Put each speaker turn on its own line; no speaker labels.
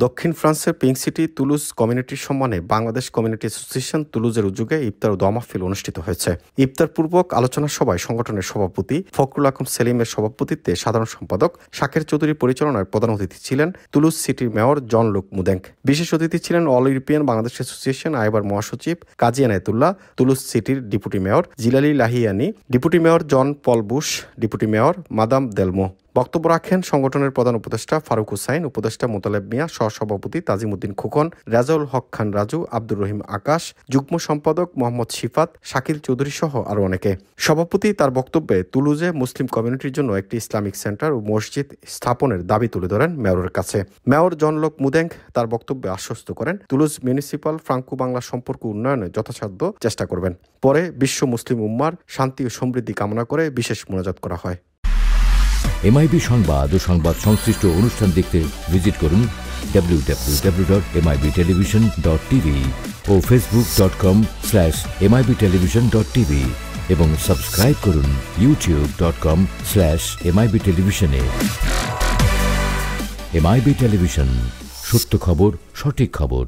দক্ষিণ ফ্রান্সের pink city Toulouse কমিউনিটির সম্মানে বাংলাদেশ কমিউনিটি অ্যাসোসিয়েশন তুলুজের উদ্যোগে ইফতার ও দোয়া মাহফিল অনুষ্ঠিত হয়েছে। ইফতার পূর্বক আলোচনা সভায় সংগঠনের সভাপতি ফখরুল আকম সেলিমের সভাপতিত্বে সাধারণ সম্পাদক শাকের চৌধুরীর পরিচালনায় প্রধান অতিথি ছিলেন তুলুজ সিটির মেয়র জন লুক মুদেঙ্ক। বিশেষ অতিথি ছিলেন অল ইউরোপিয়ান বাংলাদেশ অ্যাসোসিয়েশন আইবার মহাসচিব কাজী এনায়েতুল্লাহ, তুলুজ সিটির deputy mayor Jilali Lahiani, deputy mayor John Paul Bush, deputy mayor madame Delmo. বক্তব্য রাখেন সংগঠনের প্রধান উপদেষ্টা ফারুক হুসাইন, উপদেষ্টা মোতালেব মিয়া, সহসভাপতি তাজিমউদ্দিন খোকন, রাজাউল হক খান রাজু, আব্দুর রহিম আকাশ, যুগ্ম সম্পাদক মোহাম্মদ শিফাত, শাকিল চৌধুরী সহ আরও অনেকে। সভাপতি তার বক্তব্যে তুলুজে মুসলিম কমিউনিটির জন্য একটি ইসলামিক সেন্টার ও মসজিদ স্থাপনের দাবি তুলে ধরেন মেয়রের কাছে। মেয়র জন লুক মুদেঙ্ক তার বক্তব্যে আশ্বস্ত করেন তুলুজ মিউনিসিপাল ফ্রাঙ্কো বাংলা সম্পর্ক উন্নয়নে যথাসাধ্য চেষ্টা করবেন। পরে বিশ্ব মুসলিম উম্মার শান্তি ও সমৃদ্ধি কামনা করে বিশেষ মোনাজাত করা হয়।
এমআইবি সংবাদ ও সংবাদ সংশ্লিষ্ট অনুষ্ঠান দেখতে ভিজিট করুন www.mibtelevision.tv ও facebook.com/mibtelevision.tv এবং সাবস্ক্রাইব করুন youtube.com/mibtelevision এ। এমআইবি টেলিভিশন, সত্য খবর, সঠিক খবর।